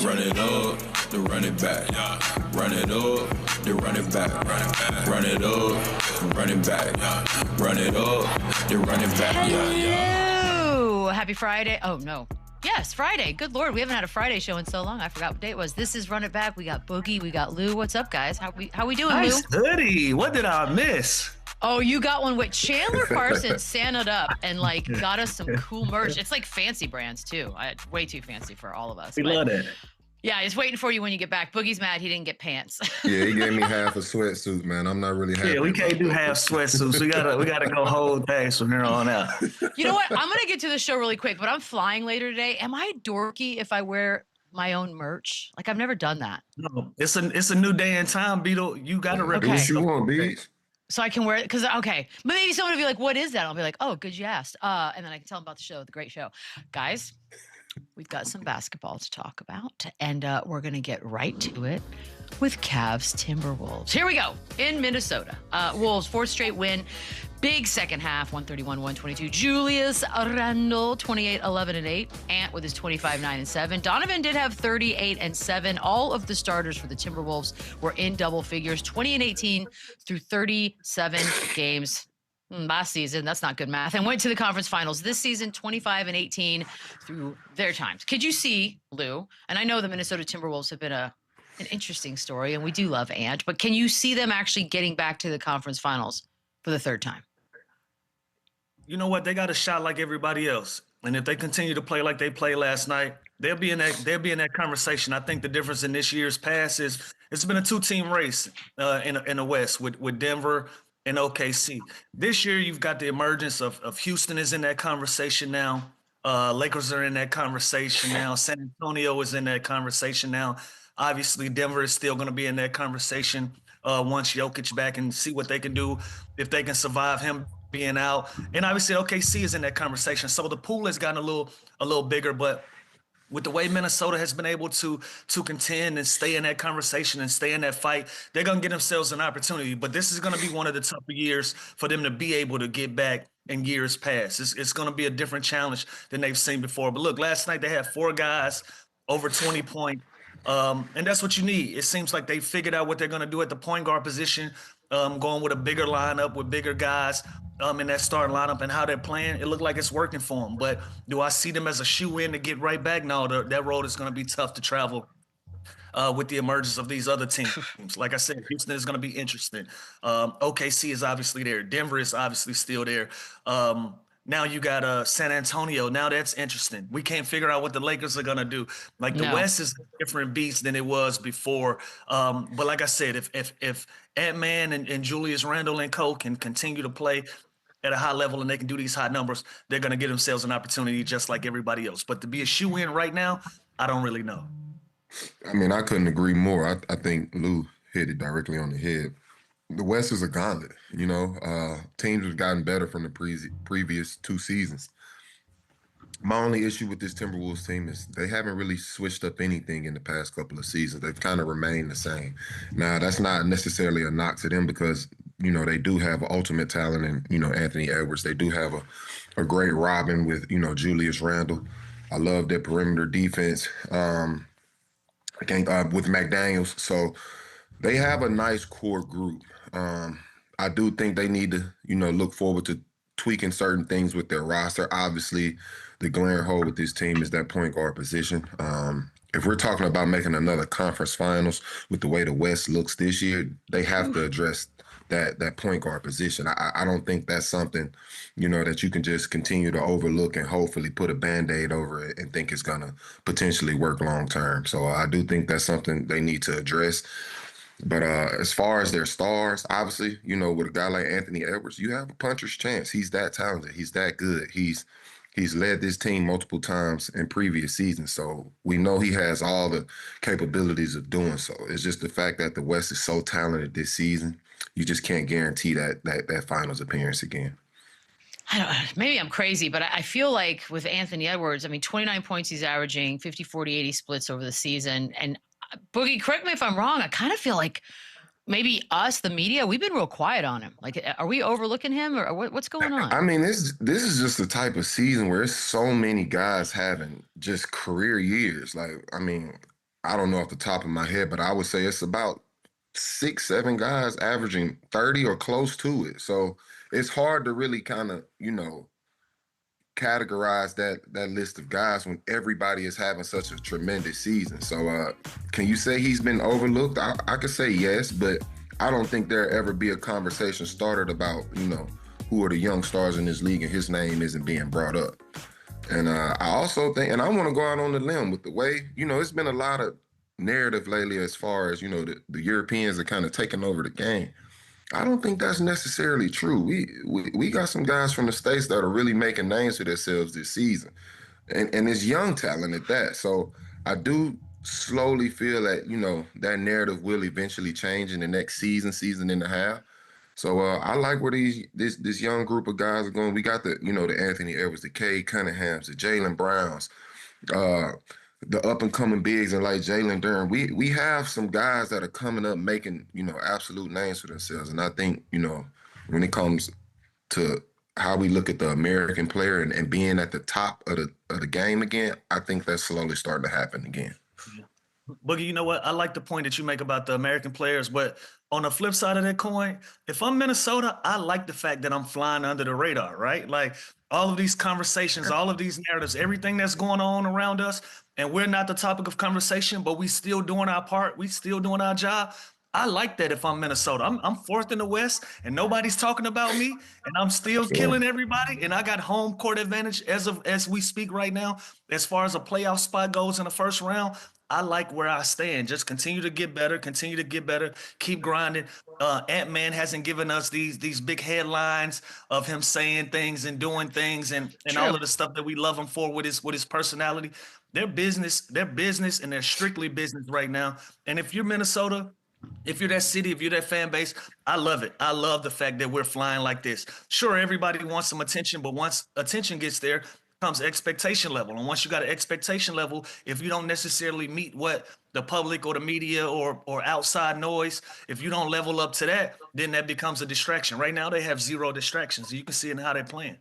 Run it up, then run it back. Run it up, then run it back. Run it up, run it back. Run it up, then run it back. Hello. Happy Friday. Oh, no. Yes, Friday. Good Lord, we haven't had a Friday show in so long. I forgot what day it was. This is Run It Back. We got Boogie. We got Lou. What's up, guys? How we doing, nice Lou? hoodie. What did I miss? Oh, you got one with Chandler Parsons Santaed up and like got us some cool merch. It's like fancy brands too. Way too fancy for all of us. We love it. Yeah, it's waiting for you when you get back. Boogie's mad he didn't get pants. Yeah, he gave me half a sweatsuit, man. I'm not really happy. Yeah, we can't do half sweatsuits. We gotta go whole days from here on out. You know what? I'm gonna get to the show really quick, but I'm flying later today. Am I dorky if I wear my own merch? Like I've never done that. No, it's a new day and time, Beadle. You gotta Do what you want, Beats. So I can wear it because okay, but maybe someone will be like, "What is that?" I'll be like, "Oh, good you asked." And then I can tell them about the show, the great show, guys. We've got some basketball to talk about, and we're going to get right to it with Cavs Timberwolves. Here we go. In Minnesota, Wolves, fourth straight win. Big second half, 131-122. Julius Randle, 28, 11, and 8. Ant with his 25, 9, and 7. Donovan did have 38 and 7. All of the starters for the Timberwolves were in double figures, 20 and 18 through 37 games. Last season, that's not good math, and went to the conference finals this season, 25 and 18 through their times. Could you see, Lou, and I know the Minnesota Timberwolves have been an interesting story, and we do love Ant, but can you see them actually getting back to the conference finals for the third time? You know what? They got a shot like everybody else, and if they continue to play like they played last night, they'll be in that conversation. I think the difference in this year's past is it's been a two-team race in the West with Denver and OKC. This year, you've got the emergence of Houston is in that conversation now. Lakers are in that conversation now. San Antonio is in that conversation now. Obviously, Denver is still going to be in that conversation once Jokic back and see what they can do if they can survive him being out. And obviously, OKC is in that conversation. So the pool has gotten a little bigger, but with the way Minnesota has been able to contend and stay in that conversation and stay in that fight, they're going to get themselves an opportunity. But this is going to be one of the tougher years for them to be able to get back in years past. It's going to be a different challenge than they've seen before. But look, last night they had 4 guys over 20 points. And that's what you need. It seems like they figured out what they're going to do at the point guard position, going with a bigger lineup with bigger guys in that starting lineup and how they're playing. It looked like it's working for them. But do I see them as a shoe-in to get right back? No, that road is going to be tough to travel with the emergence of these other teams. Like I said, Houston is going to be interesting. OKC is obviously there. Denver is obviously still there. Now you got San Antonio. Now that's interesting. We can't figure out what the Lakers are going to do. Like the West is a different beast than it was before. But like I said, if Ant-Man and Julius Randle and Co can continue to play at a high level and they can do these high numbers, they're going to give themselves an opportunity just like everybody else. But to be a shoe-in right now, I don't really know. I mean, I couldn't agree more. I think Lou hit it directly on the head. The West is a gauntlet, you know. Teams have gotten better from the previous 2 seasons. My only issue with this Timberwolves team is they haven't really switched up anything in the past couple of seasons. They've kind of remained the same. Now, that's not necessarily a knock to them because, you know, they do have ultimate talent in, you know, Anthony Edwards. They do have a great Robin with, you know, Julius Randle. I love their perimeter defense with McDaniels. So they have a nice core group. I do think they need to, you know, look forward to tweaking certain things with their roster. Obviously, the glaring hole with this team is that point guard position. If we're talking about making another conference finals with the way the West looks this year, they have to address that point guard position. I don't think that's something, you know, that you can just continue to overlook and hopefully put a Band-Aid over it and think it's going to potentially work long term. So I do think that's something they need to address. But as far as their stars, obviously, you know, with a guy like Anthony Edwards, you have a puncher's chance. He's that talented. He's that good. He's led this team multiple times in previous seasons. So we know he has all the capabilities of doing so. It's just the fact that the West is so talented this season, you just can't guarantee that finals appearance again. I don't know, maybe I'm crazy, but I feel like with Anthony Edwards, I mean, 29 points he's averaging, 50, 40, 80 splits over the season. And Boogie, correct me if I'm wrong. I kind of feel like maybe us, the media, we've been real quiet on him. Like, are we overlooking him or what's going on? I mean, this is just the type of season where there's so many guys having just career years. Like, I mean, I don't know off the top of my head, but I would say it's about 6, 7 guys averaging 30 or close to it. So it's hard to really kind of, categorize that list of guys when everybody is having such a tremendous season. So can you say he's been overlooked? I could say yes, but I don't think there'll ever be a conversation started about, who are the young stars in this league and his name isn't being brought up. And I also think, and I want to go out on the limb with the way, it's been a lot of narrative lately as far as, the Europeans are kind of taking over the game. I don't think that's necessarily true. We got some guys from the States that are really making names for themselves this season. And it's young talent at that. So I do slowly feel that, that narrative will eventually change in the next season and a half. So I like where this young group of guys are going. We got the Anthony Edwards, the Cade Cunninghams, the Jalen Browns, the up-and-coming bigs and like Jalen Duren. We have some guys that are coming up making, absolute names for themselves. And I think, when it comes to how we look at the American player and being at the top of the game again, I think that's slowly starting to happen again. Boogie, you know what? I like the point that you make about the American players, but on the flip side of that coin, if I'm Minnesota, I like the fact that I'm flying under the radar, right? Like all of these conversations, all of these narratives, everything that's going on around us, and we're not the topic of conversation, but we still doing our part. We still doing our job. I like that if I'm Minnesota. I'm fourth in the West, and nobody's talking about me, and I'm still killing everybody, and I got home court advantage as we speak right now. As far as a playoff spot goes in the first round, I like where I stand. Just continue to get better, keep grinding. Ant-Man hasn't given us these big headlines of him saying things and doing things and all of the stuff that we love him for with his personality. They're business, and they're strictly business right now. And if you're Minnesota, if you're that city, if you're that fan base, I love it. I love the fact that we're flying like this. Sure, everybody wants some attention, but once attention gets there, comes expectation level. And once you got an expectation level, if you don't necessarily meet what the public or the media or outside noise, if you don't level up to that, then that becomes a distraction. Right now, they have zero distractions. You can see it in how they're playing.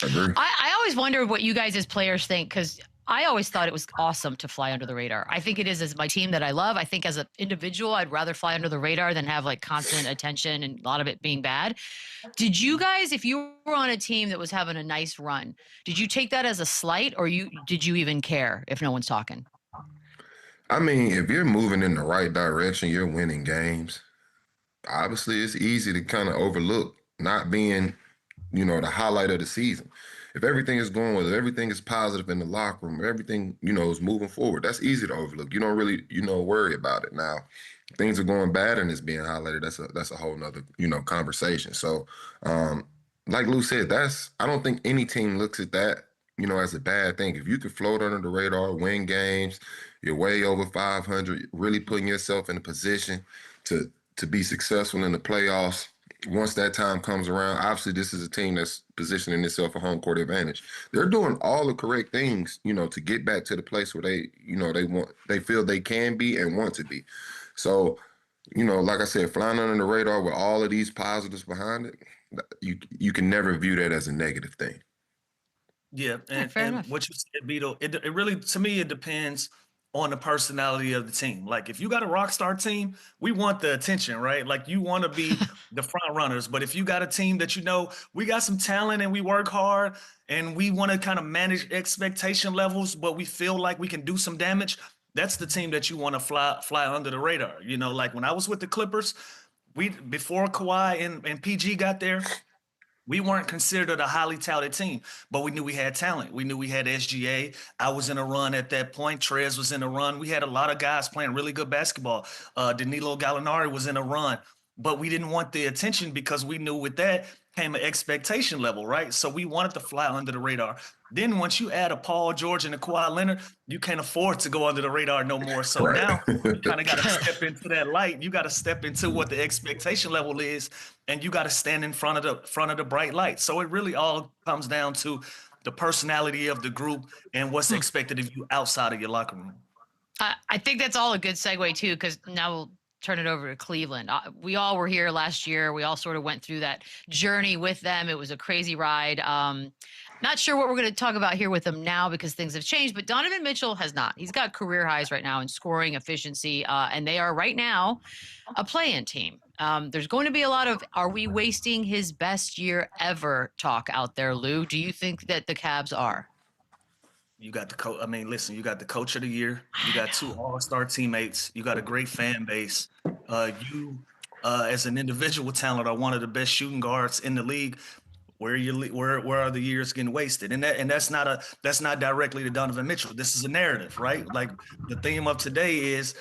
I always wonder what you guys as players think, because I always thought it was awesome to fly under the radar. I think it is as my team that I love. I think as an individual, I'd rather fly under the radar than have like constant attention and a lot of it being bad. Did you guys, if you were on a team that was having a nice run, did you take that as a slight, or did you even care if no one's talking? I mean, if you're moving in the right direction, you're winning games. Obviously, it's easy to kind of overlook not being, the highlight of the season. If everything is going well, if everything is positive in the locker room, everything, is moving forward, that's easy to overlook. You don't really, worry about it. Now, things are going bad and it's being highlighted. That's a whole nother, conversation. So, like Lou said, I don't think any team looks at that, as a bad thing. If you can float under the radar, win games, you're way over 500, really putting yourself in a position to be successful in the playoffs. Once that time comes around, obviously this is a team that's positioning itself for home court advantage. They're doing all the correct things, to get back to the place where they feel they can be and want to be. So, like I said, flying under the radar with all of these positives behind it, you can never view that as a negative thing. Yeah, and what you said, Beadle, it really, to me, it depends on the personality of the team. Like if you got a rock star team, we want the attention, right? Like you want to be the front runners. But if you got a team that we got some talent and we work hard and we want to kind of manage expectation levels, but we feel like we can do some damage, that's the team that you want to fly under the radar. Like when I was with the Clippers, before Kawhi and PG got there, we weren't considered a highly touted team, but we knew we had talent. We knew we had SGA. I was in a run at that point. Trez was in a run. We had a lot of guys playing really good basketball. Danilo Gallinari was in a run, but we didn't want the attention because we knew with that came an expectation level, right? So we wanted to fly under the radar. Then once you add a Paul George and a Kawhi Leonard, you can't afford to go under the radar no more. So now you kind of got to step into that light. You got to step into what the expectation level is, and you got to stand in front of the bright light. So it really all comes down to the personality of the group and what's expected of you outside of your locker room. I think that's all a good segue too, because now we'll turn it over to Cleveland. We all were here last year. We all sort of went through that journey with them. It was a crazy ride. Not sure what we're going to talk about here with them now because things have changed, but Donovan Mitchell has not. He's got career highs right now in scoring efficiency, and they are right now a play-in team. There's going to be a lot of, are we wasting his best year ever talk out there, Lou? Do you think that the Cavs are? You got the coach. I mean, listen, you got the coach of the year. You got 2 all-star teammates. You got a great fan base. You, as an individual talent, are one of the best shooting guards in the league. Where are the years getting wasted? And that's not directly to Donovan Mitchell. This is a narrative, right? Like the theme of today is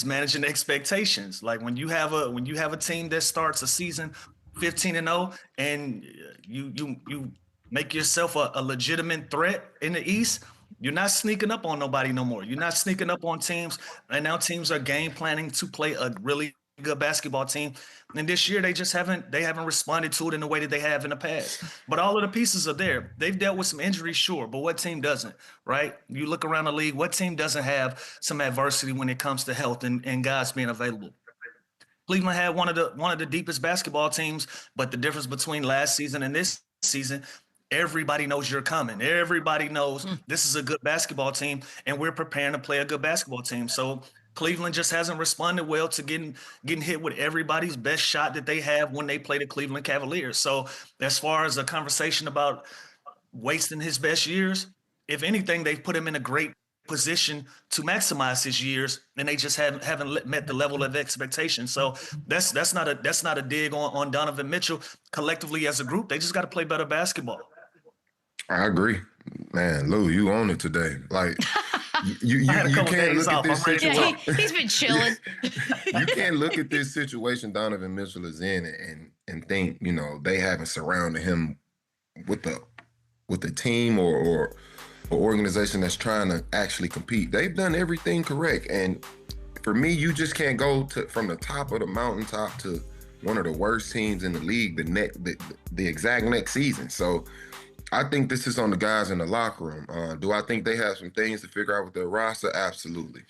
managing expectations. Like when you have a team that starts a season 15-0 and you make yourself a legitimate threat in the East. You're not sneaking up on nobody no more. You're not sneaking up on teams. And now teams are game planning to play a really good basketball team. And this year they haven't responded to it in the way that they have in the past. But all of the pieces are there. They've dealt with some injuries, sure, but what team doesn't, right? You look around the league, what team doesn't have some adversity when it comes to health and guys being available? Cleveland had one of the deepest basketball teams, but the difference between last season and this season, everybody knows you're coming. Everybody knows this is a good basketball team, and we're preparing to play a good basketball team. So Cleveland just hasn't responded well to getting hit with everybody's best shot that they have when they play the Cleveland Cavaliers. So as far as a conversation about wasting his best years, if anything, they've put him in a great position to maximize his years, and they just haven't met the level of expectation. So that's not a dig on Donovan Mitchell. Collectively as a group, they just got to play better basketball. I agree, man. Lou, you own it today. Like you can't look at this situation. Yeah, he's been chilling. You can't look at this situation Donovan Mitchell is in and think, you know, they haven't surrounded him with a team or organization that's trying to actually compete. They've done everything correct, and for me, you just can't go from the top of the mountaintop to one of the worst teams in the league the exact next season. So I think this is on the guys in the locker room. Do I think they have some things to figure out with their roster? Absolutely.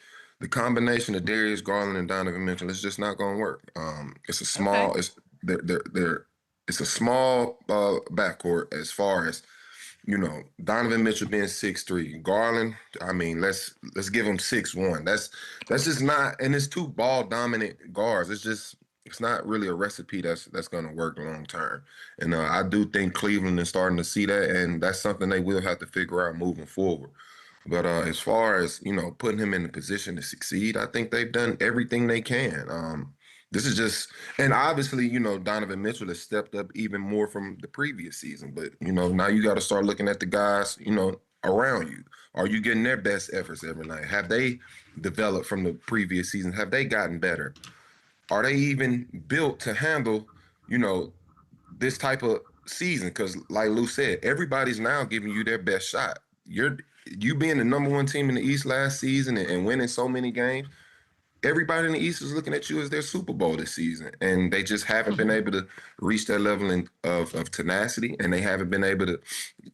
The combination of Darius Garland and Donovan Mitchell is just not going to work. It's a small, it's a small backcourt as far as, you know, Donovan Mitchell being 6'3", Garland. I mean, let's give him 6'1". That's just not, and it's 2 ball dominant guards. It's not really a recipe that's going to work long term. And I do think Cleveland is starting to see that, and that's something they will have to figure out moving forward. But as far as, you know, putting him in a position to succeed, I think they've done everything they can. This is just, and obviously, you know, Donovan Mitchell has stepped up even more from the previous season. But, you know, now you got to start looking at the guys, you know, around you. Are you getting their best efforts every night? Have they developed from the previous season? Have they gotten better? Are they even built to handle, you know, this type of season? Because like Lou said, everybody's now giving you their best shot. You being the #1 team in the East last season and winning so many games, everybody in the East is looking at you as their Super Bowl this season. And they just haven't been able to reach that level of tenacity, and they haven't been able to,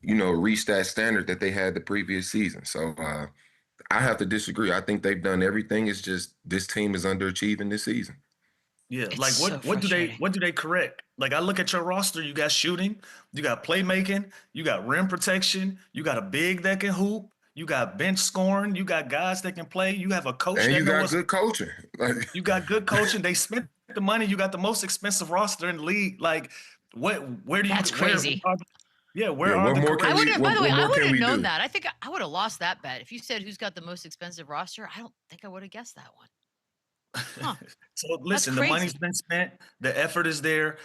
you know, reach that standard that they had the previous season. So I have to disagree. I think they've done everything. It's just this team is underachieving this season. Yeah, It's like so what do frustrating. they correct? Like I look at your roster, you got shooting, you got playmaking, you got rim protection, you got a big that can hoop, you got bench scoring, you got guys that can play, you have a coach And that you got knows good coaching. you got good coaching. They spent the money, you got the most expensive roster in the league. Like where do you That's crazy. where are what the more correct- I would have, by the way, what I more would can have we known do? that. I think I would have lost that bet. If you said who's got the most expensive roster, I don't think I would have guessed that one. Huh. So listen, the crazy. money's been spent, the effort is there.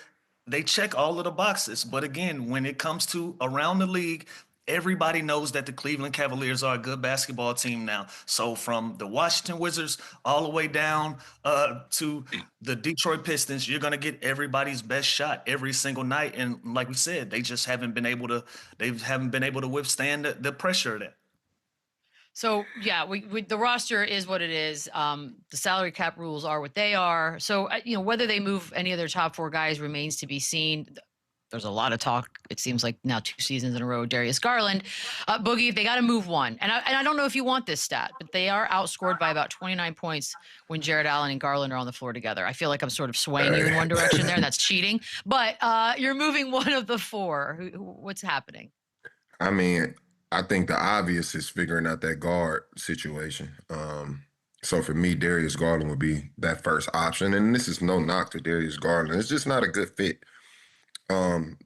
They check all of the boxes. But again, when it comes to around the league, everybody knows that the Cleveland Cavaliers are a good basketball team now. So from the Washington Wizards all the way down to the Detroit Pistons, you're going to get everybody's best shot every single night. And like we said, they haven't been able to withstand the pressure of that. So yeah, we the roster is what it is. The salary cap rules are what they are. So you know, whether they move any of their top 4 guys remains to be seen. there's a lot of talk. It seems like now 2 seasons in a row, Darius Garland. Boogie, they got to move one. And I don't know if you want this stat, but they are outscored by about 29 points when Jared Allen and Garland are on the floor together. I feel like I'm sort of swaying you in one direction there, and that's cheating. But you're moving one of the 4. What's happening? I mean, I think the obvious is figuring out that guard situation. So for me, Darius Garland would be that first option. And this is no knock to Darius Garland. It's just not a good fit. Donovan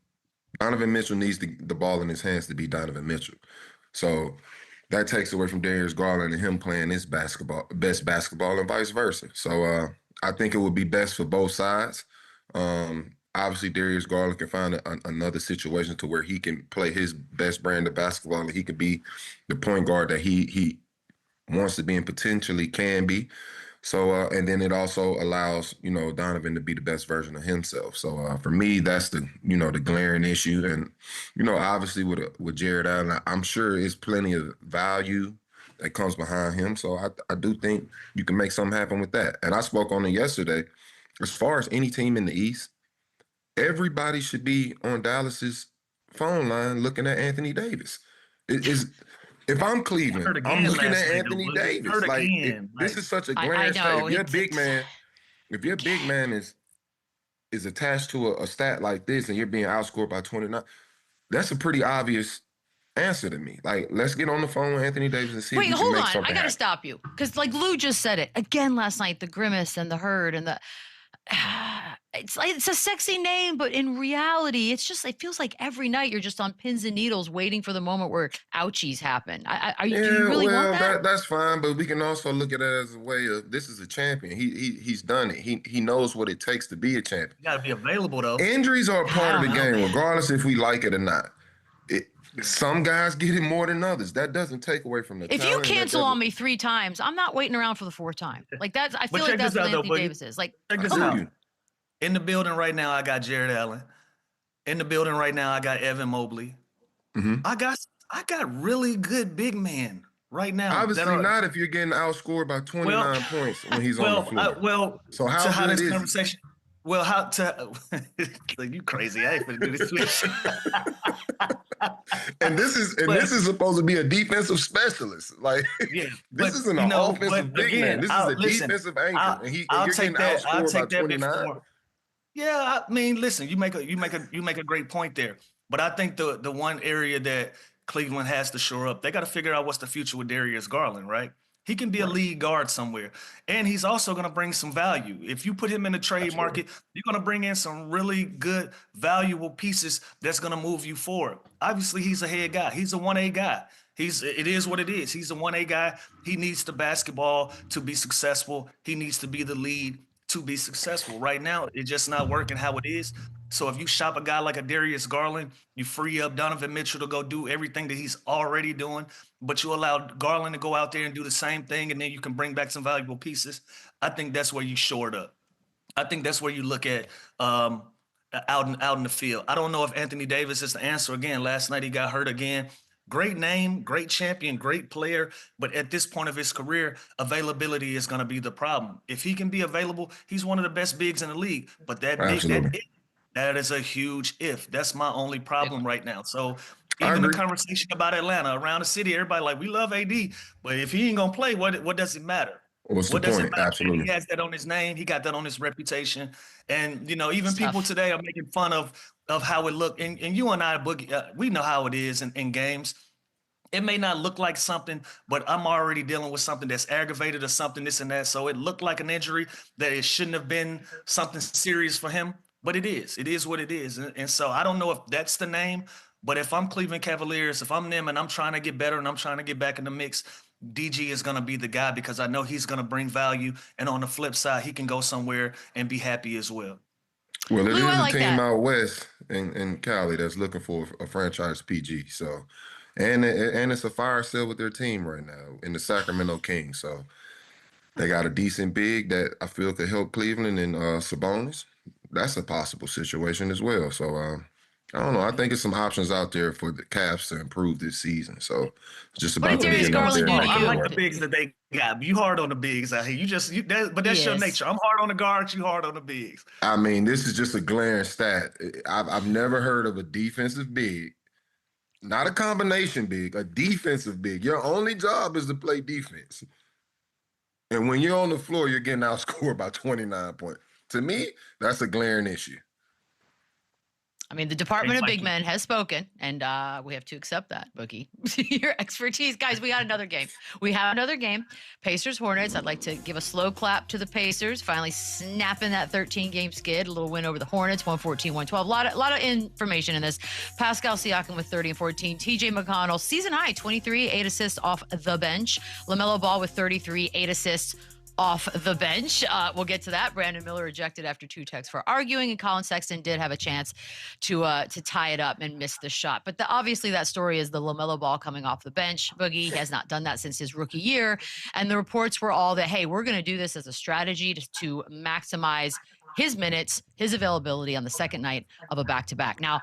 Mitchell needs the ball in his hands to be Donovan Mitchell. So that takes away from Darius Garland and him playing his best basketball and vice versa. So I think it would be best for both sides. Obviously, Darius Garland can find another situation to where he can play his best brand of basketball and he could be the point guard that he wants to be and potentially can be. So, and then it also allows, Donovan to be the best version of himself. So for me, that's the glaring issue. And, obviously with Jared Allen, I'm sure it's plenty of value that comes behind him. So I do think you can make something happen with that. And I spoke on it yesterday. As far as any team in the East, everybody should be on Dallas's phone line looking at Anthony Davis. If I'm Cleveland, I'm looking at Anthony Davis. This is such a glaring stat. If your big man is attached to a stat like this and you're being outscored by 29, that's a pretty obvious answer to me. Like, let's get on the phone with Anthony Davis and see if we can make something happen. Wait, hold on. I got to stop you. Because like Lou just said it again last night, the grimace and the herd and the... It's a sexy name, but in reality, it feels like every night you're just on pins and needles waiting for the moment where ouchies happen. Do you really want that? That's fine, but we can also look at it as a way of this is a champion. He's done it. He knows what it takes to be a champion. You got to be available though. Injuries are a part of the game, regardless if we like it or not. Some guys get it more than others. That doesn't take away from the If you cancel on me 3 times, I'm not waiting around for the 4th time. Like that's I feel like that's what Anthony Davis is. Like, check this out. In the building right now, I got Jared Allen. In the building right now, I got Evan Mobley. Mm-hmm. I got really good big men right now. Obviously not if you're getting outscored by 29 points when he's on the floor. So how good is conversation? Well, how to like, you crazy? I ain't gonna do this switch. And this is supposed to be a defensive specialist. Like, this isn't an offensive big man. This is a defensive anchor, and you're getting outscored by 29. Yeah, I mean, listen, you make a great point there. But I think the one area that Cleveland has to shore up, they got to figure out what's the future with Darius Garland, right? He can be a lead guard somewhere. And he's also going to bring some value. If you put him in the trade market, you're going to bring in some really good, valuable pieces that's going to move you forward. Obviously, he's a head guy. He's a 1A guy. It is what it is. He's a 1A guy. He needs the basketball to be successful. He needs to be the lead to be successful. Right now, it's just not working how it is. So if you shop a guy like a Darius Garland, you free up Donovan Mitchell to go do everything that he's already doing, but you allow Garland to go out there and do the same thing, and then you can bring back some valuable pieces. I think that's where you short up. I think that's where you look at out in the field. I don't know if Anthony Davis is the answer. Again, last night he got hurt again. Great name, great champion, great player, but at this point of his career, availability is going to be the problem. If he can be available, he's one of the best bigs in the league, but that is a huge if. That's my only problem right now. So even the conversation about Atlanta, around the city, everybody like, we love AD, but if he ain't going to play, what does it matter? What's the point? Absolutely. He has that on his name. He got that on his reputation. And, even people today are making fun of how it looked. And you and I, Boogie, we know how it is in games. It may not look like something, but I'm already dealing with something that's aggravated or something, this and that. So it looked like an injury that it shouldn't have been something serious for him. But it is. It is what it is. And so I don't know if that's the name, but if I'm Cleveland Cavaliers, if I'm them and I'm trying to get better and I'm trying to get back in the mix, DG is going to be the guy because I know he's going to bring value. And on the flip side, he can go somewhere and be happy as well. Well, there is a team out west in Cali that's looking for a franchise PG. So, and it's a fire sale with their team right now in the Sacramento Kings. So they got a decent big that I feel could help Cleveland and Sabonis. That's a possible situation as well. So I don't know. I think it's some options out there for the Cavs to improve this season. So it's just What about did them Darius getting out Garland there. do to I you? like the bigs that they got. You hard on the bigs out here. But that's your Yes. nature. I'm hard on the guards. You hard on the bigs. I mean, this is just a glaring stat. I've never heard of a defensive big, not a combination big, a defensive big. Your only job is to play defense. And when you're on the floor, you're getting outscored by 29 points. To me, that's a glaring issue. I mean, the Department of Big Men has spoken, and we have to accept that, Boogie. Your expertise. Guys, we got another game. We have another game. Pacers Hornets. I'd like to give a slow clap to the Pacers, finally snapping that 13-game skid. A little win over the Hornets, 114-112. A lot of information in this. Pascal Siakam with 30 and 14. TJ McConnell, season high, 23, 8 assists off the bench. LaMelo Ball with 33, 8 assists off the bench. We'll get to that. Brandon Miller ejected after 2 techs for arguing, and Colin Sexton did have a chance to tie it up and miss the shot. But obviously that story is the LaMelo Ball coming off the bench. Boogie has not done that since his rookie year, and the reports were all that, hey, we're going to do this as a strategy to maximize his minutes, his availability on the second night of a back-to-back. Now,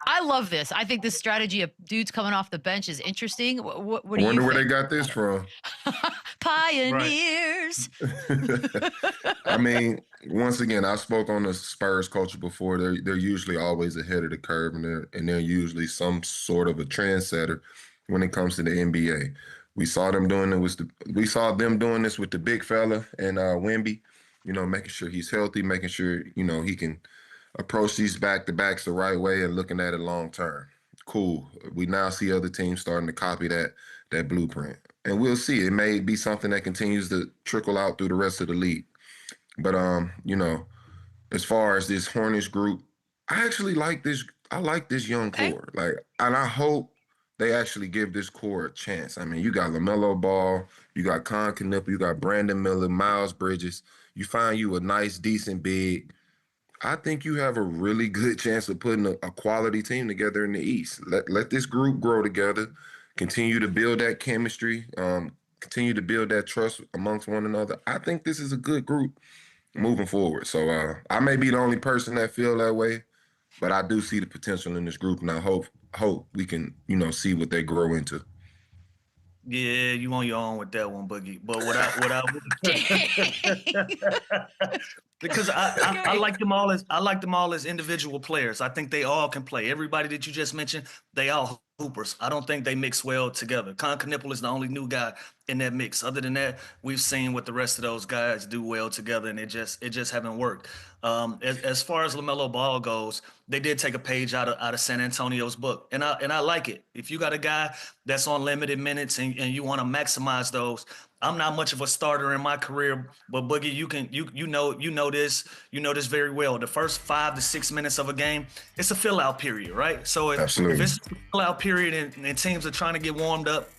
I love this. I think this strategy of dudes coming off the bench is interesting. What do you think? I wonder where they got this from. Pioneers. I mean, once again, I spoke on the Spurs culture before. They're usually always ahead of the curve, and they're usually some sort of a trendsetter when it comes to the NBA. We saw them doing it with the big fella and Wemby. You know, making sure he's healthy, making sure he can approach these back-to-backs the right way and looking at it long term. Cool. We now see other teams starting to copy that blueprint. And we'll see. It may be something that continues to trickle out through the rest of the league. But as far as this Hornets group, I actually like this. I like this young core. And I hope they actually give this core a chance. I mean, you got LaMelo Ball, you got Con Knupp, you got Brandon Miller, Miles Bridges. You find you a nice, decent big. I think you have a really good chance of putting a quality team together in the East. Let this group grow together, continue to build that chemistry, continue to build that trust amongst one another. I think this is a good group moving forward. So I may be the only person that feel that way, but I do see the potential in this group, and I hope we can, see what they grow into. Yeah, you on your own with that one, Boogie. But what I because I like them all as individual players. I think they all can play. Everybody that you just mentioned, they all hoopers. I don't think they mix well together. Con Knupp is the only new guy in that mix. Other than that, we've seen what the rest of those guys do well together, and it just haven't worked. As far as LaMelo Ball goes, they did take a page out of San Antonio's book, and I like it. If you got a guy that's on limited minutes and you want to maximize those, I'm not much of a starter in my career, but Boogie, you know this very well. The first 5 to 6 minutes of a game, it's a fill out period, right? So if it's a fill out period and teams are trying to get warmed up,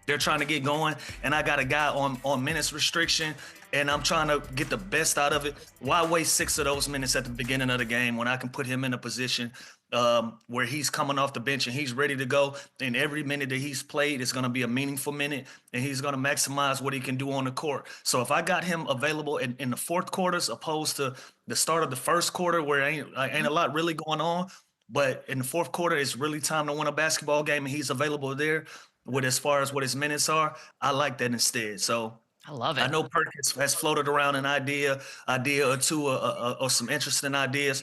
they're trying to get going, and I got a guy on minutes restriction, and I'm trying to get the best out of it. Why waste 6 of those minutes at the beginning of the game when I can put him in a position where he's coming off the bench and he's ready to go, and every minute that he's played is going to be a meaningful minute, and he's going to maximize what he can do on the court. So if I got him available in the fourth quarters opposed to the start of the first quarter where ain't a lot really going on, but in the fourth quarter it's really time to win a basketball game and he's available there with as far as what his minutes are, I like that instead. So I love it. I know Perkins has floated around an idea or two, or some interesting ideas.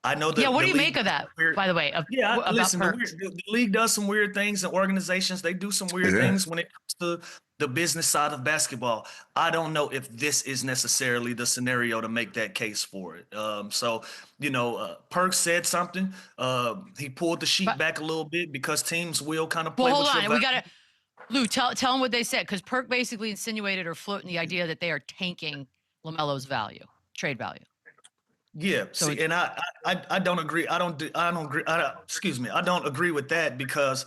I know that. Yeah, what do you make of that, by the way? Listen, the league does some weird things, and organizations, they do some weird things when it comes to the business side of basketball. I don't know if this is necessarily the scenario to make that case for it. Perk said something. He pulled the sheet back a little bit because teams will kind of play. Well, hold on. We got to, Lou, tell them what they said, because Perk basically insinuated or floating the idea that they are tanking LaMelo's trade value. Yeah. So and I don't agree. I don't agree with that, because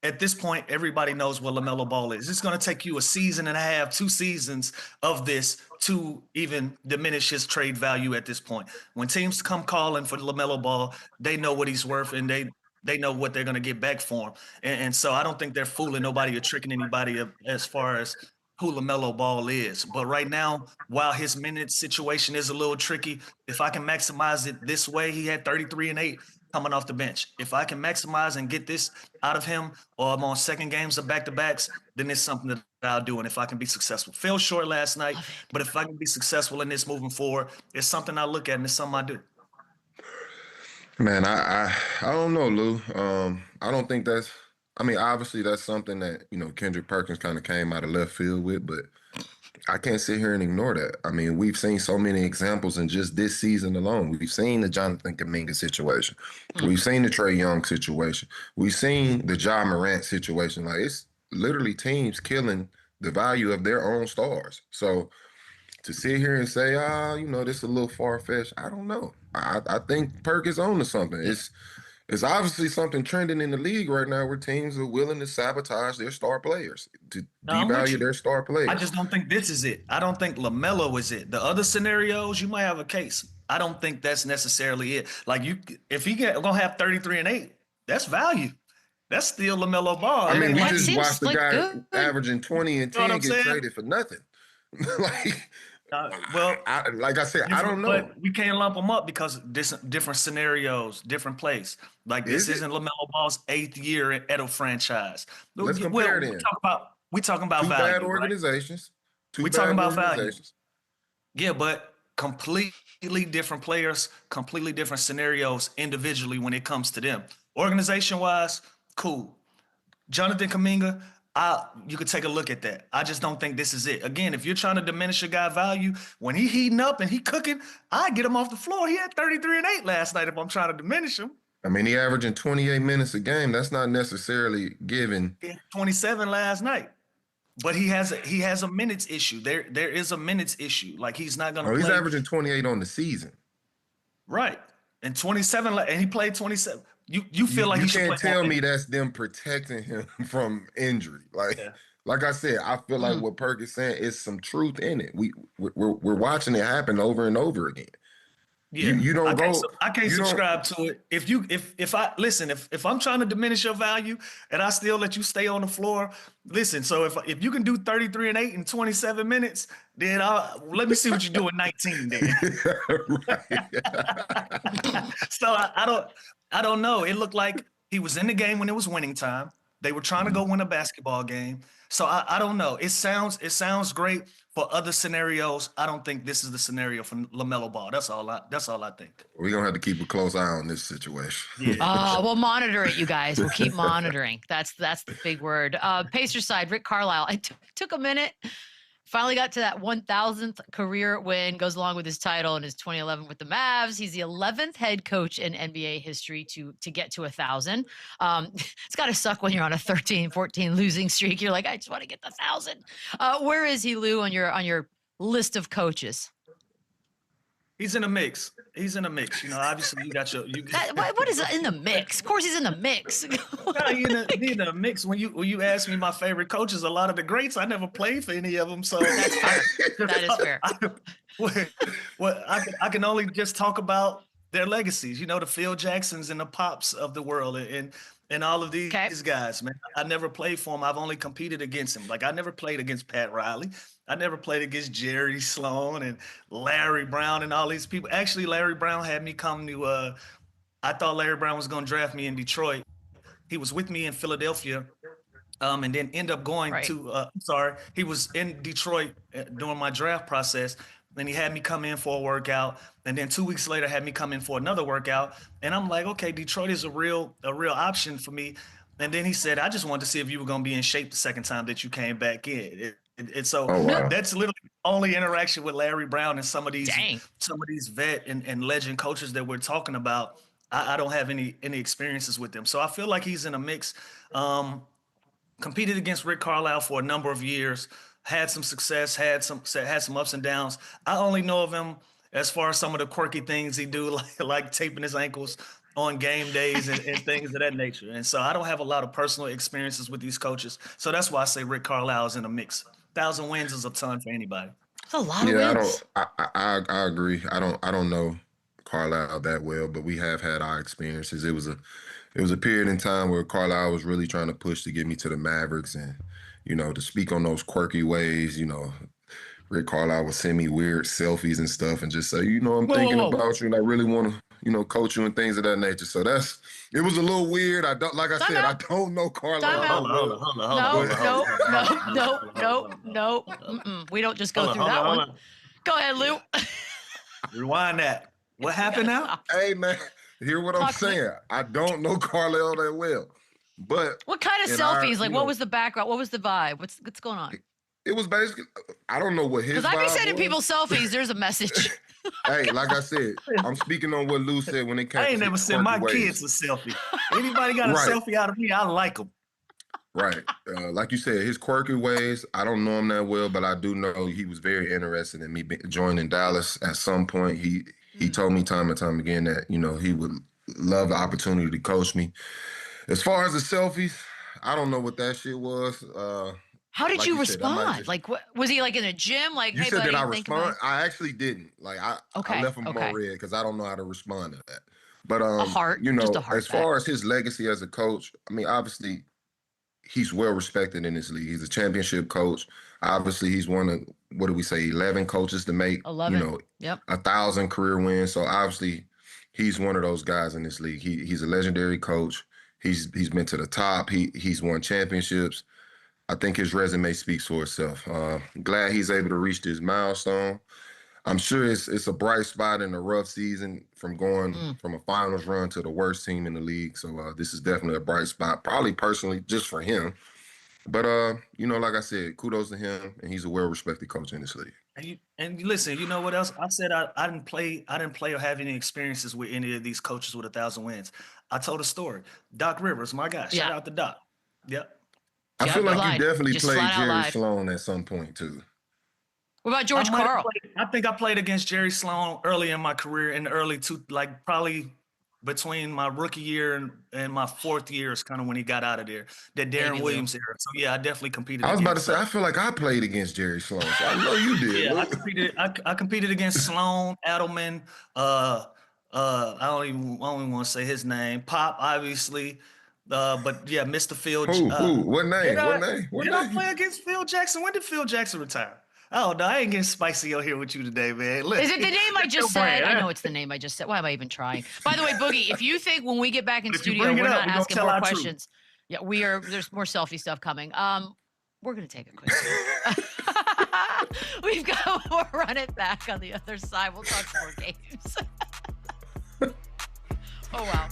at this point, everybody knows what LaMelo Ball is. It's going to take you a season and a half, 2 seasons of this to even diminish his trade value at this point. When teams come calling for LaMelo Ball, they know what he's worth, and they know what they're going to get back for him. And so I don't think they're fooling nobody or tricking anybody as far as who LaMelo Ball is. But right now, while his minute situation is a little tricky, if I can maximize it this way, he had 33 and 8 coming off the bench. If I can maximize and get this out of him, or I'm on second games of back-to-backs, then it's something that I'll do. And if I can be successful, fell short last night, but if I can be successful in this moving forward, it's something I look at and it's something I do. Man, I don't know, Lou. I don't think that's. I mean, obviously that's something that Kendrick Perkins kind of came out of left field with, but I can't sit here and ignore that. I mean, we've seen so many examples in just this season alone. We've seen the Jonathan Kuminga situation. We've seen the Trae Young situation. We've seen the Ja Morant situation. Like, it's literally teams killing the value of their own stars. So to sit here and say, this is a little far-fetched, I don't know. I think Perk is on to something. It's obviously something trending in the league right now where teams are willing to sabotage their star players, to devalue their star players. I just don't think this is it. I don't think LaMelo is it. The other scenarios, you might have a case. I don't think that's necessarily it. Like, if he gonna have 33 and 8, that's value. That's still LaMelo Ball. I mean, we that just watched the like guy good. averaging 20 and 10 get traded for nothing. Like, like I said, I don't know. But we can't lump them up because different scenarios, different plays. Like, this isn't LaMelo Ball's 8th year at a franchise. Let's compare them. We talking about two value. Bad organizations. Right? We talking about value. Yeah, but completely different players, completely different scenarios individually when it comes to them. Organization-wise, cool. Jonathan Kuminga, you could take a look at that. I just don't think this is it. Again, if you're trying to diminish a guy's value, when he heating up and he cooking, I get him off the floor. He had 33 and 8 last night if I'm trying to diminish him. I mean, he averaging 28 minutes a game. That's not necessarily given. 27 last night. But he has a minutes issue. There is a minutes issue. Like, he's not going to play. He's averaging 28 on the season. Right. And 27, and he played 27. You feel like you he should play. You can't tell me that's them protecting him from injury. Like I said, I feel like what Perk is saying is some truth in it. We're watching it happen over and over again. Yeah, you don't I can't subscribe to it. If I'm trying to diminish your value and I still let you stay on the floor, listen. So if you can do 33 and 8 in 27 minutes, then let me see what you do in 19. Then. So I don't know. It looked like he was in the game when it was winning time. They were trying to go win a basketball game. So I don't know. It sounds great for other scenarios. I don't think this is the scenario for LaMelo Ball. That's all I think. We're gonna have to keep a close eye on this situation. Yeah. We'll monitor it, you guys. We'll keep monitoring. That's the big word. Pacers side, Rick Carlisle. It took a minute. Finally got to that 1,000th career win, goes along with his title in his 2011 with the Mavs. He's the 11th head coach in NBA history to get to 1,000. It's got to suck when you're on a 13-14 losing streak. You're like, I just want to get the 1,000. Where is he, Lou, on your list of coaches? He's in a mix. Obviously you got your. What is in the mix? Of course, he's in the mix. in the mix. When you ask me my favorite coaches, a lot of the greats, I never played for any of them. So that's fair. That is fair. I can only just talk about their legacies. The Phil Jacksons and the Pops of the world, and all of these guys. Man, I never played for them. I've only competed against them. Like, I never played against Pat Riley. I never played against Jerry Sloan and Larry Brown and all these people. Actually, Larry Brown had me come to I thought Larry Brown was going to draft me in Detroit. He was with me in Philadelphia, and then end up going to he was in Detroit during my draft process. And he had me come in for a workout, and then 2 weeks later had me come in for another workout. And I'm like, okay, Detroit is a real option for me. And then he said, I just wanted to see if you were going to be in shape the second time that you came back in. And so that's literally the only interaction with Larry Brown and some of these vet and legend coaches that we're talking about. I don't have any experiences with them. So I feel like he's in a mix. Competed against Rick Carlisle for a number of years. Had some success, had some ups and downs. I only know of him as far as some of the quirky things he do, like taping his ankles on game days and things of that nature. And so I don't have a lot of personal experiences with these coaches. So that's why I say Rick Carlisle is in a mix. 1,000 wins is a ton for anybody. That's a lot of wins. I agree. I don't know Carlisle that well, but we have had our experiences. It was a period in time where Carlisle was really trying to push to get me to the Mavericks, and to speak on those quirky ways. Rick Carlisle would send me weird selfies and stuff and just say, I'm thinking about you and I really want to coach you and things of that nature. So it was a little weird. I don't, like I said, I don't know Carlisle. Hold on. No. We don't just go through that one. Go ahead, Lou. Rewind that. What happened now? Hey, man, hear what I'm saying. I don't know Carlisle that well. But what kind of selfies? Like, what was the background? What was the vibe? What's going on? It was basically, I don't know what his vibe was. Because I be sending people selfies. There's a message. Hey, like I said, I'm speaking on what Lou said when it came to I ain't never sent my kids a selfie. Anybody got a selfie out of me, I like them. Right. Like you said, his quirky ways, I don't know him that well, but I do know he was very interested in me joining Dallas at some point. He told me time and time again that, he would love the opportunity to coach me. As far as the selfies, I don't know what that shit was. How did you respond? Like, what was he like in a gym? Like, you hey, said buddy, that I respond? I actually didn't. Like, I left him more red because I don't know how to respond to that. But a heart, just a heart as far as his legacy as a coach, I mean, obviously, he's well respected in this league. He's a championship coach. Obviously, he's one of 11 coaches to make 1,000 career wins. So obviously, he's one of those guys in this league. He's a legendary coach. He's been to the top. He's won championships. I think his resume speaks for itself. Glad he's able to reach this milestone. I'm sure it's a bright spot in a rough season from going from a finals run to the worst team in the league. So this is definitely a bright spot, probably personally just for him. But, like I said, kudos to him, and he's a well-respected coach in this league. And listen, you know what else? I said I didn't play or have any experiences with any of these coaches with 1,000 wins. I told a story. Doc Rivers, my guy. Shout out to Doc. Yep. I feel like you definitely played Jerry Sloan at some point, too. What about George Karl? I think I played against Jerry Sloan early in my career, in the early probably between my rookie year and my fourth year is kind of when he got out of there. That Darren Williams era. So, yeah, I definitely competed. I was about to say, I feel like I played against Jerry Sloan. So I know you did. Yeah, I competed against Sloan, Adelman. I don't even want to say his name. Pop, obviously. But yeah, Mr. Phil. Who? What name? Did I play against Phil Jackson? When did Phil Jackson retire? Oh, no, I ain't getting spicy out here with you today, man. Listen, is it the name I just said? I know it's the name I just said. Why am I even trying? By the way, Boogie, if you think when we get back in studio, we're not asking more questions. Yeah, we are. There's more selfie stuff coming. We're going to take a quick we'll run it back on the other side. We'll talk more games. Oh, wow.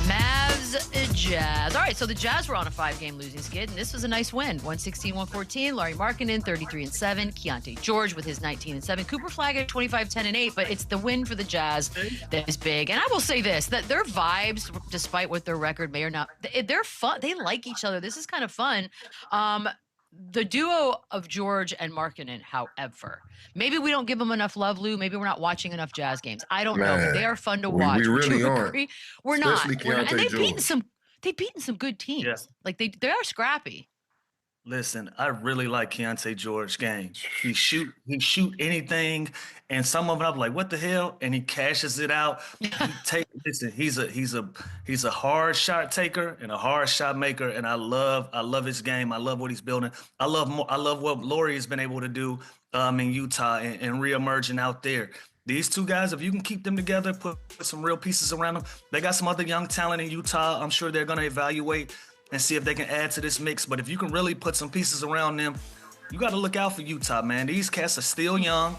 Mavs Jazz. All right, so the Jazz were on a 5-game losing skid, and this was a nice win. 116-114. Larry Markkinen, 33-7. Keontae George with his 19-7. Cooper Flagg at 25-10-8. But it's the win for the Jazz that is big. And I will say this: that their vibes, despite what their record may or not, they're fun. They like each other. This is kind of fun. The duo of George and Markkinen, however, maybe we don't give them enough love, Lou. Maybe we're not watching enough Jazz games. I don't know. But they are fun to watch. We really aren't. We're not. And they've beaten some good teams. Yeah. Like they are scrappy. Listen, I really like Keontae George's game. He shoot anything, and some of it I'm like, what the hell? And he cashes it out. He's a hard shot taker and a hard shot maker, and I love his game. I love what he's building. I love what Laurie has been able to do in Utah and reemerging out there. These two guys, if you can keep them together, put some real pieces around them. They got some other young talent in Utah. I'm sure they're going to evaluate and see if they can add to this mix. But if you can really put some pieces around them, you got to look out for Utah, man. These cats are still young.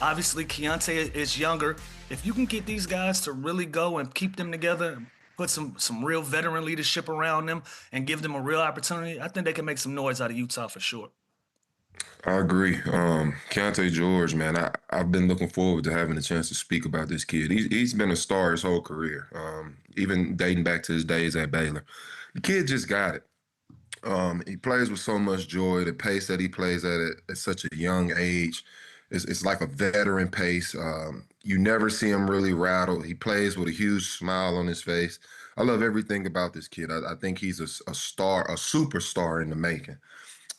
Obviously, Keontae is younger. If you can get these guys to really go and keep them together, put some real veteran leadership around them and give them a real opportunity, I think they can make some noise out of Utah for sure. I agree. Keontae George, man, I've been looking forward to having a chance to speak about this kid. He's been a star his whole career, even dating back to his days at Baylor. The kid just got it. He plays with so much joy. The pace that he plays at such a young age, it's like a veteran pace. You never see him really rattled. He plays with a huge smile on his face. I love everything about this kid. I think he's a star, a superstar in the making.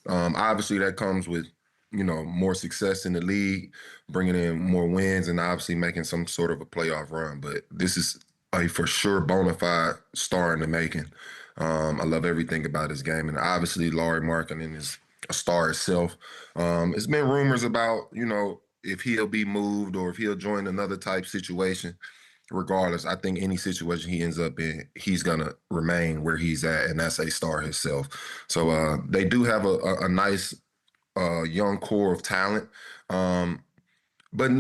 Obviously, that comes with, more success in the league, bringing in more wins, and obviously making some sort of a playoff run. But this is a for sure bona fide star in the making. I love everything about his game. And obviously, Larry Markkinen is a star itself. It's been rumors about, if he'll be moved or if he'll join another type situation. Regardless, I think any situation he ends up in, he's gonna remain where he's at, and that's a star himself. So they do have a nice young core of talent, but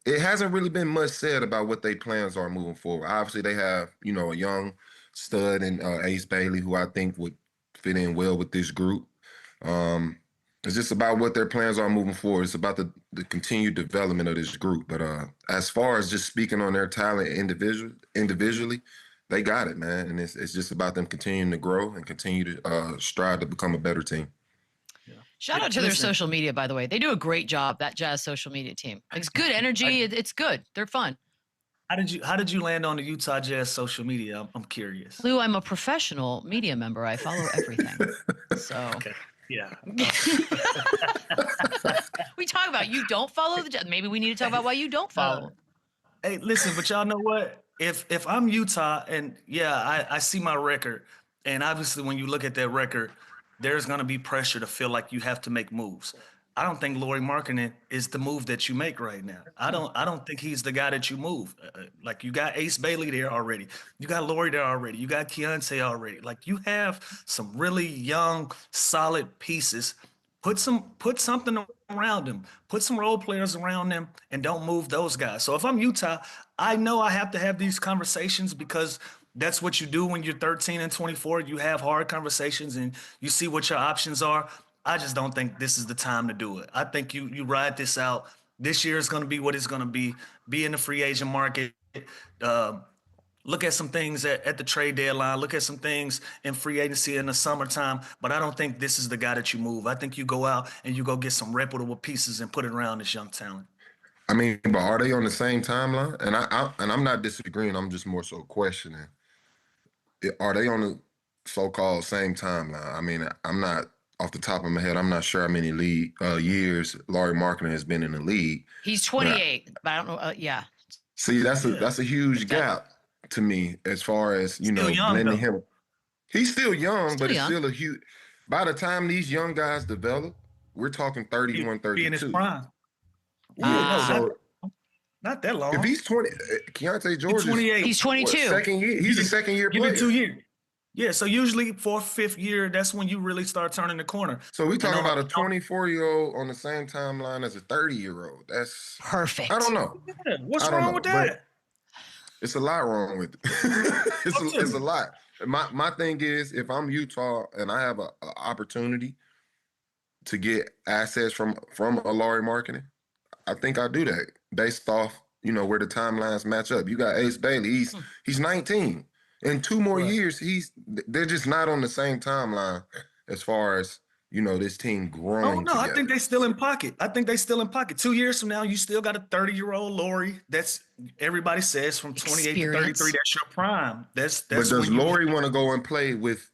it hasn't really been much said about what their plans are moving forward. Obviously, they have a young stud in Ace Bailey, who I think would fit in well with this group. It's just about what their plans are moving forward. It's about the continued development of this group. But as far as just speaking on their talent individually, they got it, man. And it's just about them continuing to grow and continue to strive to become a better team. Yeah. Shout out to their social media, by the way. They do a great job, that Jazz social media team. It's good energy. It's good. They're fun. How did you land on the Utah Jazz social media? I'm curious. Lou, I'm a professional media member. I follow everything. So. Okay. Yeah. We talk about you don't follow the Jazz. Maybe we need to talk about why you don't follow. Hey, listen, but y'all know what? If I'm Utah and I see my record, and obviously when you look at that record, there's gonna be pressure to feel like you have to make moves. I don't think Lauri Markkanen is the move that you make right now. I don't think he's the guy that you move. Like you got Ace Bailey there already. You got Lauri there already. You got Keontae already. Like you have some really young, solid pieces. Put something around them. Put some role players around them and don't move those guys. So if I'm Utah, I know I have to have these conversations because that's what you do when you're 13 and 24. You have hard conversations and you see what your options are. I just don't think this is the time to do it. I think you ride this out. This year is going to be what it's going to be. Be in the free agent market. Look at some things at the trade deadline. Look at some things in free agency in the summertime. But I don't think this is the guy that you move. I think you go out and you go get some reputable pieces and put it around this young talent. I mean, but are they on the same timeline? And I'm not disagreeing. I'm just more so questioning. Are they on the so-called same timeline? I mean, I'm not. Off the top of my head, I'm not sure how many years Lauri Markkanen has been in the league. He's 28, but I don't know. Yeah. See, that's a huge gap to me as far as blending him. He's still young, but it's still a huge. By the time these young guys develop, we're talking 31, 32. Be in his prime. So not that long. If he's 20, Keontae George he's 28. He's 22. Second year. He's a second-year player. Give it 2 years. Yeah, so usually 4th, 5th year, that's when you really start turning the corner. So we talking about a 24-year-old on the same timeline as a 30-year-old. That's perfect. I don't know. Yeah, what's wrong with that? It's a lot wrong with it. it's a lot. My thing is, if I'm Utah and I have an opportunity to get assets from a Lauri Markkanen, I think I do that based off where the timelines match up. You got Ace Bailey. He's 19. In 2 more years, they're just not on the same timeline as far as, this team growing. No, I think they still in pocket. 2 years from now, you still got a 30-year-old Lauri. That's everybody says from 28 to 33. That's your prime. That's. But does Lauri want to go and play with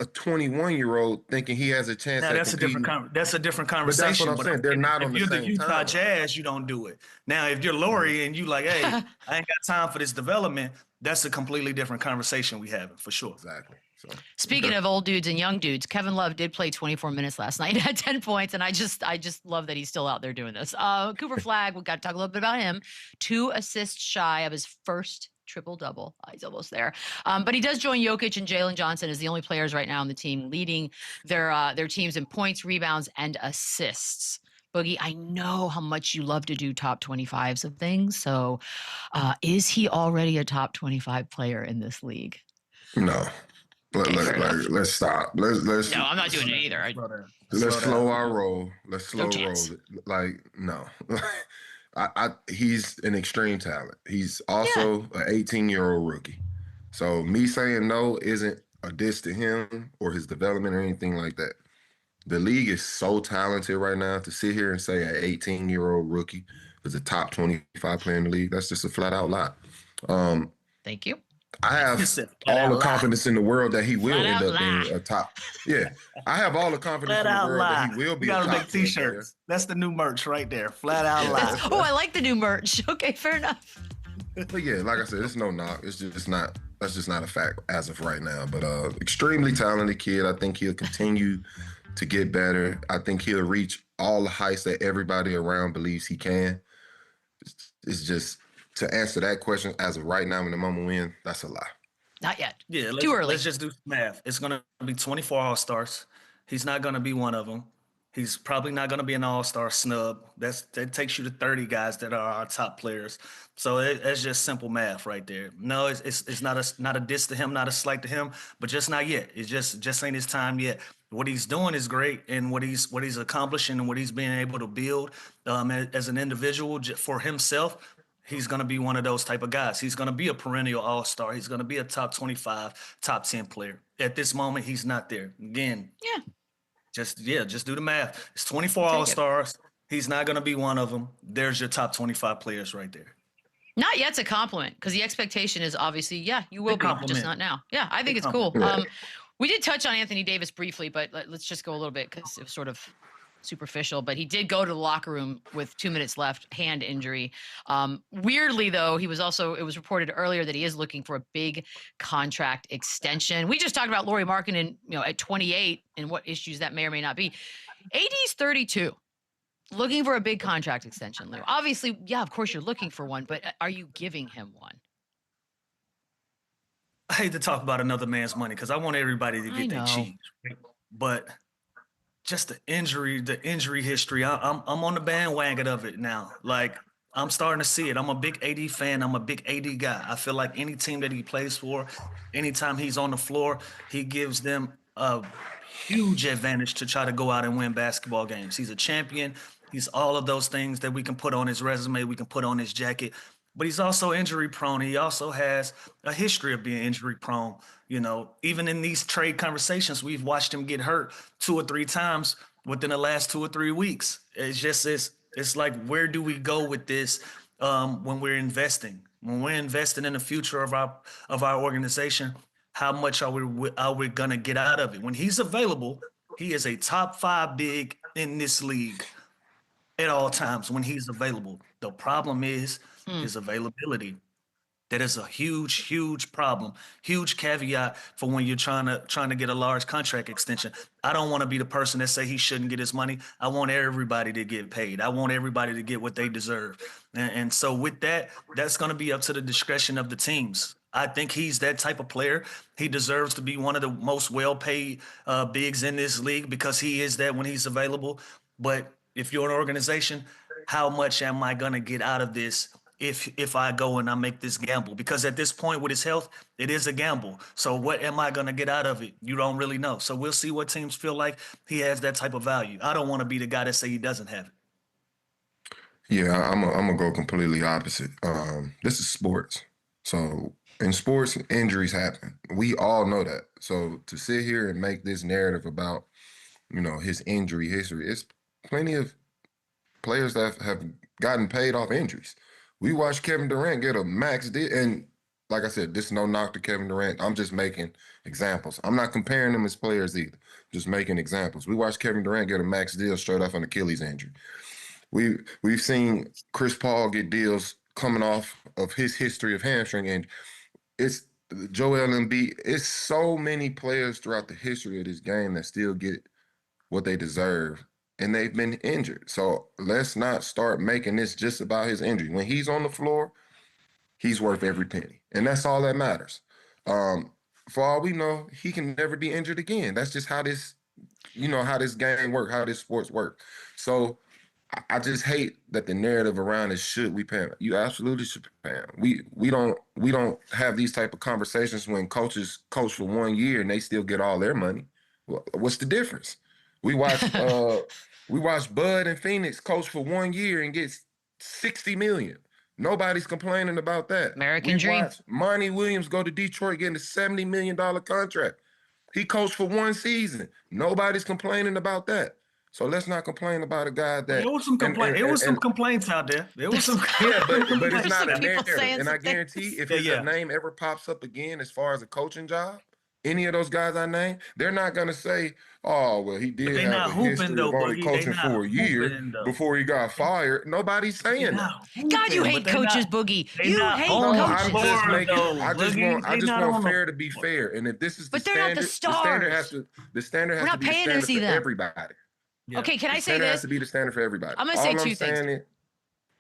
a 21-year-old thinking he has a chance? Now that's a different conversation. But that's what I'm saying. They're not on the same time. If you're the Utah Jazz, you don't do it. Now, if you're Lauri and you like, hey, I ain't got time for this development. That's a completely different conversation we having for sure. Exactly. So, speaking of old dudes and young dudes, Kevin Love did play 24 minutes last night. He had 10 points, and I just love that he's still out there doing this. Cooper Flagg, we got to talk a little bit about him. 2 assists shy of his first triple-double. He's almost there. But he does join Jokic and Jalen Johnson as the only players right now on the team leading their teams in points, rebounds, and assists. Boogie, I know how much you love to do top 25s of things. So is he already a top 25 player in this league? No. Let's stop. Let's. No, I'm not doing it either. Let's slow our roll. Let's slow roll it. Like, no. He's an extreme talent. He's also an 18-year-old rookie. So me saying no isn't a diss to him or his development or anything like that. The league is so talented right now to sit here and say an 18-year-old rookie is a top 25 player in the league. That's just a flat-out lie. Thank you. I have all the confidence in the world that he will end up being a top. Yeah, I have all the confidence in the world that he will be a top. We gotta make T-shirts. That's the new merch right there. Flat out lie. I like the new merch. Okay, fair enough. But yeah, like I said, it's no knock. It's just not. That's just not a fact as of right now. But extremely talented kid. I think he'll continue to get better. I think he'll reach all the heights that everybody around believes he can. It's just to answer that question as of right now in the moment win, that's a lie. Not yet. Yeah, Too early. Let's just do some math. It's going to be 24 All-Stars. He's not going to be one of them. He's probably not going to be an All-Star snub. That takes you to 30 guys that are our top players. So it's just simple math right there. No, it's not a diss to him, not a slight to him, but just not yet. It just ain't his time yet. What he's doing is great, and what he's accomplishing and what he's being able to build as an individual for himself. He's going to be one of those type of guys. He's going to be a perennial all-star. He's going to be a top 25, top 10 player. At this moment, he's not there. Again, just do the math. It's 24 all-stars. He's not going to be one of them. There's your top 25 players right there. Not yet's a compliment, because the expectation is obviously, you will be, just not now. Yeah, I think it's cool. We did touch on Anthony Davis briefly, but let's just go a little bit because it was sort of superficial, but he did go to the locker room with 2 minutes left, hand injury. Weirdly, though, it was reported earlier that he is looking for a big contract extension. We just talked about Lauri Markkanen, at 28 and what issues that may or may not be. AD's 32, looking for a big contract extension, Lou. Obviously, of course you're looking for one, but are you giving him one? I hate to talk about another man's money because I want everybody to get their change, but just the injury history. I'm on the bandwagon of it now. Like, I'm starting to see it. I'm a big AD fan. I'm a big AD guy. I feel like any team that he plays for, anytime he's on the floor, he gives them a huge advantage to try to go out and win basketball games. He's a champion. He's all of those things that we can put on his resume, we can put on his jacket. But he's also injury prone. He also has a history of being injury prone. Even in these trade conversations, we've watched him get hurt 2 or 3 times within the last 2 or 3 weeks. It's like, where do we go with this when we're investing? When we're investing in the future of our organization, how much are we gonna get out of it? When he's available, he is a top 5 big in this league at all times when he's available. The problem is his availability. That is a huge, huge problem, huge caveat for when you're trying to get a large contract extension. I don't want to be the person that say he shouldn't get his money. I want everybody to get paid. I want everybody to get what they deserve. And so with that's going to be up to the discretion of the teams. I think he's that type of player. He deserves to be one of the most well-paid bigs in this league because he is that when he's available. But if you're an organization, how much am I going to get out of this if I go and I make this gamble? Because at this point with his health, it is a gamble. So what am I going to get out of it? You don't really know. So we'll see what teams feel like he has that type of value. I don't want to be the guy that say he doesn't have it. Yeah, I'm gonna go completely opposite. This is sports. So in sports, injuries happen. We all know that. So to sit here and make this narrative about, his injury history, it's plenty of players that have gotten paid off injuries. We watched Kevin Durant get a max deal, and like I said, this is no knock to Kevin Durant. I'm just making examples. I'm not comparing them as players either. Just making examples. We watched Kevin Durant get a max deal straight off an Achilles injury. We've seen Chris Paul get deals coming off of his history of hamstring injury. It's Joel Embiid. It's so many players throughout the history of this game that still get what they deserve, and they've been injured. So let's not start making this just about his injury. When he's on the floor, he's worth every penny, and that's all that matters. For all we know, he can never be injured again. That's just how this, how this game works, how this sports work. So I just hate that the narrative around is should we pay him? You absolutely should pay him. We don't have these type of conversations when coaches coach for 1 year and they still get all their money. What's the difference? We watched Bud and Phoenix coach for 1 year and get $60 million. Nobody's complaining about that. American dream. Watched Monty Williams go to Detroit getting a $70 million contract. He coached for 1 season. Nobody's complaining about that. So let's not complain about a guy that. There was some complaints. There was some complaints out there. There was some. Yeah, but it's not a people narrative. saying And I some guarantee if his name ever pops up again as far as a coaching job, any of those guys I named, they're not going to say, oh, well, he But did they have not a hooping history though, of only Boogie. They coaching not for a year hooping though. before he got fired. Nobody's They saying that. not God, you hooping, hate but they coaches, not, Boogie. they You not hate on No, the coaches. I'm just floor, making. though, I just Boogie. They not want on the fair to be floor. fair. And if this is the But they're not the standard, stars. the standard has We're to not be the paying to standard see for them. everybody. Yeah. Okay, can I The say standard has this? to be the standard for everybody. I'm gonna say All two I'm things. saying is,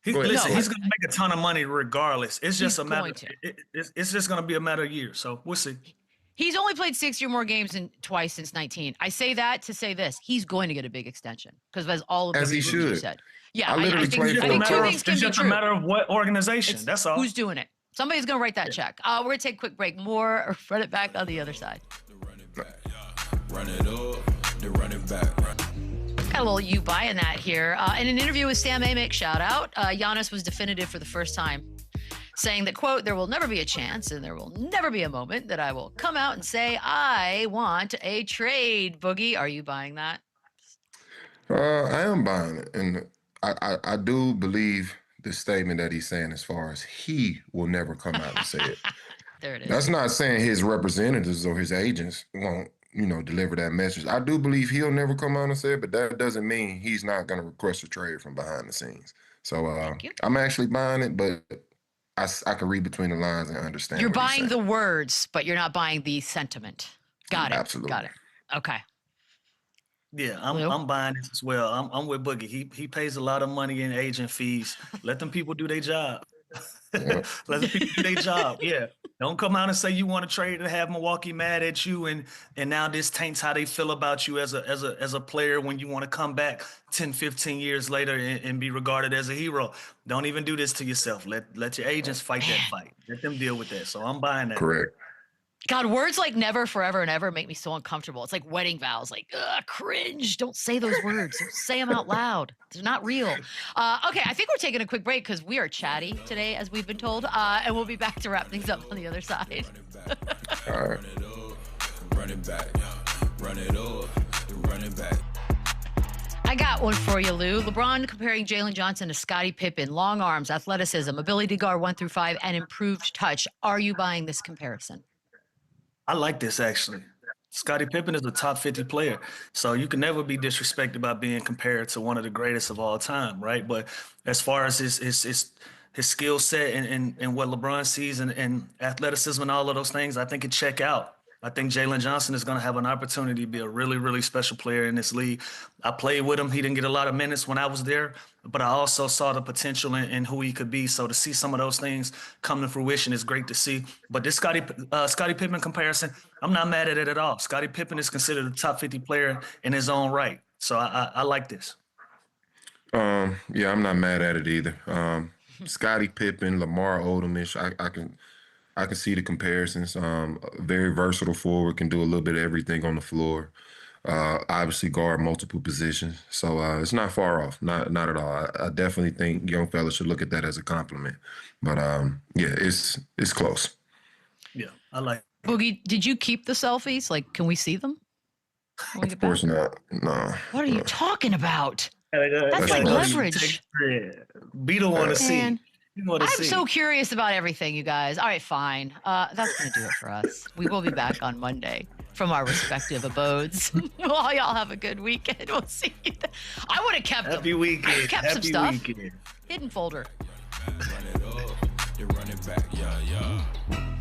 Listen, ahead. he's gonna make a ton of money regardless. It's just He's a matter. going to. It's just gonna be a matter of years. So we'll see. He's only played 60 or more games twice since 19. I say that to say this: he's going to get a big extension because as all of the As he reasons you should. said. Yeah, I literally think, played I for think a two club. things can It's be just a true. matter of what organization. It's That's all. who's doing it. Somebody's gonna write that check. We're gonna take a quick break. More run it back on the other side. Run it up, then run it back. Got a little you buying that here. In an interview with Sam Amick, shout out, Giannis was definitive for the first time, saying that, quote, there will never be a chance and there will never be a moment that I will come out and say, I want a trade. Boogie, are you buying that? I am buying it. And I do believe the statement that he's saying as far as he will never come out and say it. There it is. That's not saying his representatives or his agents won't, deliver that message. I do believe he'll never come out and say it, but that doesn't mean he's not going to request a trade from behind the scenes. So I'm actually buying it, but I can read between the lines and understand. You're what he's buying the saying. words, but you're not buying the sentiment. Got it. Absolutely. Got it. Okay. Yeah, Lou? I'm buying this as well. I'm with Boogie. He pays a lot of money in agent fees. Let them people do their job. Yeah. Let the people do their job. Yeah. Don't come out and say you want to trade and have Milwaukee mad at you and now this taints how they feel about you as a player when you want to come back 10, 15 years later and be regarded as a hero. Don't even do this to yourself. Let your agents fight that fight. Let them deal with that. So I'm buying that. Correct. God, words like never, forever, and ever make me so uncomfortable. It's like wedding vows, like, cringe. Don't say those words. Don't say them out loud. They're not real. Okay, I think we're taking a quick break because we are chatty today, as we've been told, and we'll be back to wrap things up on the other side. All right. Run it back, run it up, run it back. I got one for you, Lou. LeBron comparing Jalen Johnson to Scottie Pippen. Long arms, athleticism, ability to guard 1 through 5, and improved touch. Are you buying this comparison? I like this actually. Scottie Pippen is a top 50 player. So you can never be disrespected by being compared to one of the greatest of all time, right? But as far as his skill set and what LeBron sees and athleticism and all of those things, I think it check out. I think Jalen Johnson is going to have an opportunity to be a really, really special player in this league. I played with him. He didn't get a lot of minutes when I was there, but I also saw the potential in who he could be. So to see some of those things come to fruition is great to see. But this Scottie Pippen comparison, I'm not mad at it at all. Scottie Pippen is considered a top 50 player in his own right. So I like this. Yeah, I'm not mad at it either. Scottie Pippen, Lamar Odom-ish, I can see the comparisons. Very versatile forward, can do a little bit of everything on the floor. Obviously guard multiple positions. So it's not far off, not at all. I definitely think young fellas should look at that as a compliment. But yeah, it's close. Yeah, I like it. Boogie, did you keep the selfies? Like, can we see them? Of course not. No. What are you talking about? That's That's like leverage. Beadle want to see. Man. I'm I'm so curious about everything, you guys. All right, fine. That's going to do it for us. We will be back on Monday from our respective abodes. Well, y'all have a good weekend. We'll see you then. I would have kept them. Happy weekend. Kept some Happy stuff. weekend. Hidden folder. Run it up, then run it back, yeah.